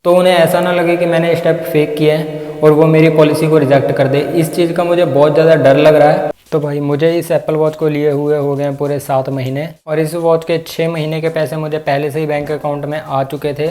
तो उन्हें ऐसा ना लगे कि मैंने स्टेप फेक किया है और वो मेरी पॉलिसी को रिजेक्ट कर दे। इस चीज़ का मुझे बहुत ज़्यादा डर लग रहा है। तो भाई मुझे इस एप्पल वॉच को लिए हुए हो गए पूरे 7 महीने और इस वॉच के 6 महीने के पैसे मुझे पहले से ही बैंक अकाउंट में आ चुके थे।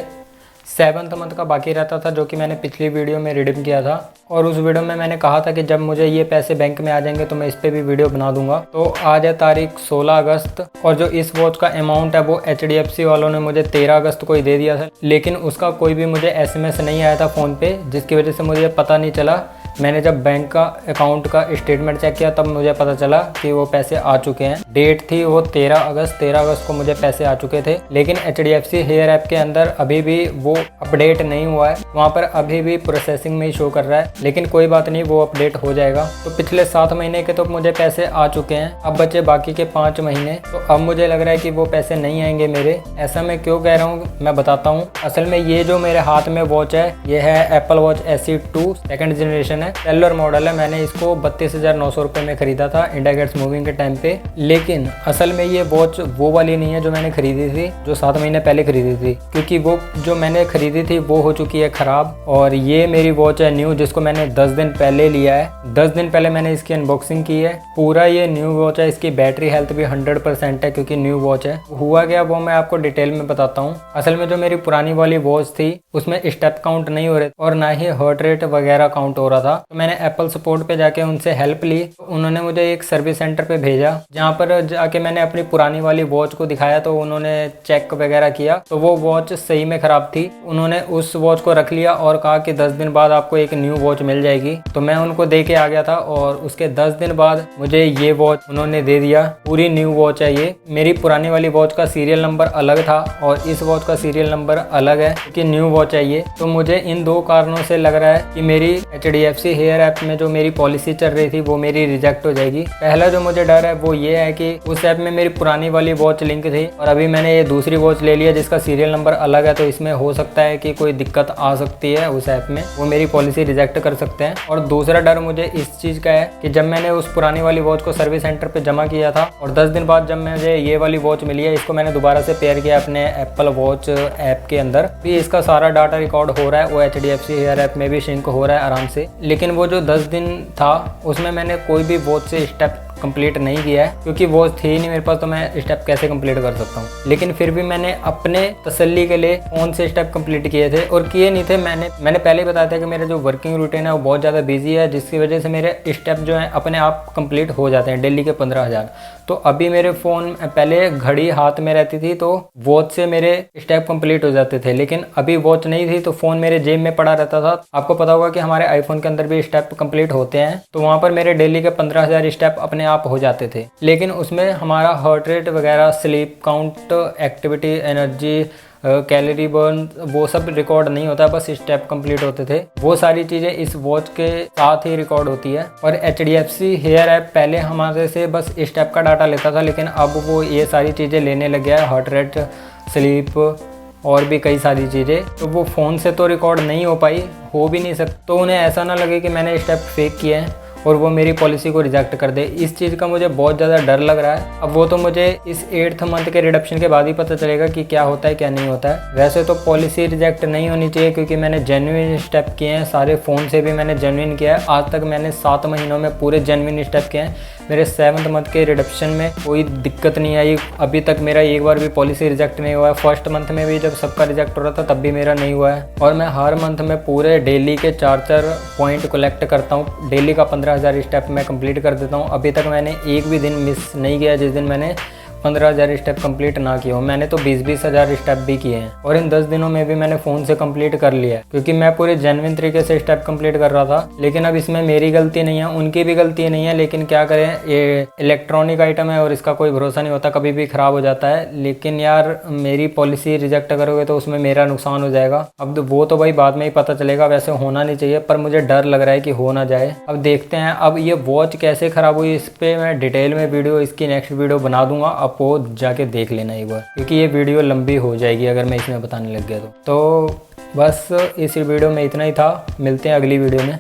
7th मंथ का बाकी रहता था, जो कि मैंने पिछली वीडियो में रिडीम किया था। और उस वीडियो में मैंने कहा था कि जब मुझे ये पैसे बैंक में आ जाएंगे तो मैं इस पर भी वीडियो बना दूंगा। तो आज है तारीख 16 अगस्त और जो इस वॉच का अमाउंट है वो HDFC वालों ने मुझे 13 अगस्त को ही दे दिया था, लेकिन उसका कोई भी मुझे SMS नहीं आया था फ़ोन पे, जिसकी वजह से मुझे पता नहीं चला। मैंने जब बैंक का अकाउंट का स्टेटमेंट चेक किया तब मुझे पता चला कि वो पैसे आ चुके हैं। डेट थी वो 13 अगस्त को मुझे पैसे आ चुके थे, लेकिन HDFC हेयर ऐप के अंदर अभी भी वो अपडेट नहीं हुआ है। वहाँ पर अभी भी प्रोसेसिंग में ही शो कर रहा है, लेकिन कोई बात नहीं, वो अपडेट हो जाएगा। तो पिछले 7 महीने के तो मुझे पैसे आ चुके हैं, अब बचे बाकी के 5 महीने। तो अब मुझे लग रहा है कि वो पैसे नहीं आएंगे मेरे। ऐसा मैं क्यों कह रहा हूँ मैं बताता हूँ। असल में ये जो मेरे हाथ में वॉच है ये है Apple watch SE 2 second generation है, सेलुलर मॉडल है। मैंने इसको 32,900 रुपये में खरीदा था इंडिया गेट्स मूविंग के टाइम पे। लेकिन असल में ये वॉच वो वाली नहीं है जो मैंने खरीदी थी, जो 7 महीने पहले खरीदी थी, क्योंकि वो जो मैंने खरीदी थी वो हो चुकी है ख़राब। और ये मेरी वॉच है न्यू, जिसको मैंने 10 दिन पहले लिया है। 10 दिन पहले मैंने इसकी अनबॉक्सिंग की है। पूरा ये न्यू वॉच है। इसकी बैटरी हेल्थ भी 100% है, क्योंकि न्यू वॉच है। हुआ क्या वो मैं आपको डिटेल में बताता हूँ। असल में जो मेरी पुरानी वाली वॉच थी उसमें स्टेप काउंट नहीं हो रहे और ना ही हार्ट रेट वगैरह काउंट हो रहा था। तो मैंने एप्पल सपोर्ट पे जाके उनसे हेल्प ली। तो उन्होंने मुझे एक सर्विस सेंटर पे भेजा, जहाँ पर जाके मैंने अपनी पुरानी वाली वॉच को दिखाया। तो उन्होंने चेक वगैरह किया तो वो वॉच सही में ख़राब थी। उन्होंने उस वॉच को रख लिया और कहा कि 10 दिन बाद आपको एक न्यू वॉच मिल जाएगी। तो मैं उनको दे के आ गया था और उसके 10 दिन बाद मुझे ये वॉच उन्होंने दे दिया। पूरी न्यू वॉच है ये। मेरी पुरानी वाली वॉच का सीरियल नंबर अलग था और इस वॉच का सीरियल नंबर अलग है, क्योंकि न्यू वॉच है ये। तो मुझे इन 2 कारणों से लग रहा है कि मेरी HDFC हेयर ऐप में जो मेरी पॉलिसी चल रही थी वो मेरी रिजेक्ट हो जाएगी। पहला जो मुझे डर है वो ये है कि उस ऐप में मेरी पुरानी वाली वॉच लिंक थी और अभी मैंने ये दूसरी वॉच ले लिया जिसका सीरियल नंबर अलग है। तो इसमें हो सकता है कि कोई दिक्कत आ सकती है उस ऐप में, वो मेरी पॉलिसी रिजेक्ट कर सकते हैं। और दूसरा डर मुझे इस चीज़ का है कि जब मैंने उस पुरानी वाली वॉच को सर्विस सेंटर पर जमा किया था और 10 दिन बाद जब मुझे ये वाली वॉच मिली है, इसको मैंने दोबारा से पेयर किया अपने एप्पल वॉच ऐप के अंदर भी, इसका सारा डाटा रिकॉर्ड हो रहा है। वो HDFC हेयर ऐप में भी सिंक हो रहा है आराम से। लेकिन वो जो 10 दिन था उसमें मैंने कोई भी वॉच से स्टेप कंप्लीट नहीं किया है, क्योंकि वॉच थी ही नहीं मेरे पास। तो मैं स्टेप कैसे कंप्लीट कर सकता हूँ। लेकिन फिर भी मैंने अपने तसल्ली के लिए फ़ोन से स्टेप कंप्लीट किए थे और किए नहीं थे। मैंने पहले ही बताया था कि मेरा जो वर्किंग रूटीन है वो बहुत ज़्यादा बिजी है, जिसकी वजह से मेरे स्टेप जो हैं अपने आप कंप्लीट हो जाते हैं, डेली के 15,000। तो अभी मेरे फ़ोन पहले घड़ी हाथ में रहती थी तो वॉच से मेरे स्टेप कंप्लीट हो जाते थे, लेकिन अभी वॉच नहीं थी तो फ़ोन मेरे जेब में पड़ा रहता था। आपको पता होगा कि हमारे आईफोन के अंदर भी स्टेप कंप्लीट होते हैं, तो वहाँ पर मेरे डेली के 15,000 स्टेप अपने आप हो जाते थे। लेकिन उसमें हमारा हार्ट रेट वगैरह, sleep count, activity, energy, calorie burn, वो सब रिकॉर्ड नहीं होता, बस स्टेप कंप्लीट होते थे। वो सारी चीज़ें इस वॉच के साथ ही रिकॉर्ड होती है। और HDFC हेयर ऐप पहले हमारे से बस स्टेप का डाटा लेता था, लेकिन अब वो ये सारी चीज़ें लेने लग गया है, हार्ट रेट, स्लीप और भी कई सारी चीज़ें। तो वो फ़ोन से तो रिकॉर्ड नहीं हो पाई, हो भी नहीं सकता। तो उन्हें ऐसा ना लगे कि मैंने स्टेप फेक किए हैं और वो मेरी पॉलिसी को रिजेक्ट कर दे। इस चीज़ का मुझे बहुत ज़्यादा डर लग रहा है। अब वो तो मुझे इस 8th मंथ के रिडक्शन के बाद ही पता चलेगा कि क्या होता है क्या नहीं होता है। वैसे तो पॉलिसी रिजेक्ट नहीं होनी चाहिए, क्योंकि मैंने जेन्युइन स्टेप किए हैं सारे। फ़ोन से भी मैंने जेन्युइन किया है। आज तक मैंने 7 महीनों में पूरे जेन्युइन स्टेप किए हैं। मेरे 7th मंथ के रिडक्शन में कोई दिक्कत नहीं आई। अभी तक मेरा एक बार भी पॉलिसी रिजेक्ट नहीं हुआ है। 1st मंथ में भी जब सबका रिजेक्ट हो रहा था तब भी मेरा नहीं हुआ है। और मैं हर मंथ में पूरे डेली के 4-4 पॉइंट कलेक्ट करता हूँ। डेली का 15,000 स्टेप मैं कंप्लीट कर देता हूँ। अभी तक मैंने एक भी दिन मिस नहीं किया जिस दिन मैंने 15,000 स्टेप कंप्लीट ना किए हो। मैंने तो 20,000 स्टेप भी किए हैं और इन 10 दिनों में भी मैंने फ़ोन से कंप्लीट कर लिया है, क्योंकि मैं पूरे जेन्युइन तरीके से स्टेप कंप्लीट कर रहा था। लेकिन अब इसमें मेरी गलती नहीं है, उनकी भी गलती नहीं है। लेकिन क्या करें, ये इलेक्ट्रॉनिक आइटम है और इसका कोई भरोसा नहीं होता, कभी भी ख़राब हो जाता है। लेकिन यार मेरी पॉलिसी रिजेक्ट करोगे तो उसमें मेरा नुकसान हो जाएगा। अब वो तो भाई बाद में ही पता चलेगा। वैसे होना नहीं चाहिए, पर मुझे डर लग रहा है कि हो ना जाए। अब देखते हैं अब ये वॉच कैसे ख़राब हुई, इस पर मैं डिटेल में वीडियो, इसकी नेक्स्ट वीडियो बना दूंगा। आप वो जाके देख लेना एक बार, क्योंकि ये वीडियो लंबी हो जाएगी अगर मैं इसमें बताने लग गया तो बस इस वीडियो में इतना ही था। मिलते हैं अगली वीडियो में।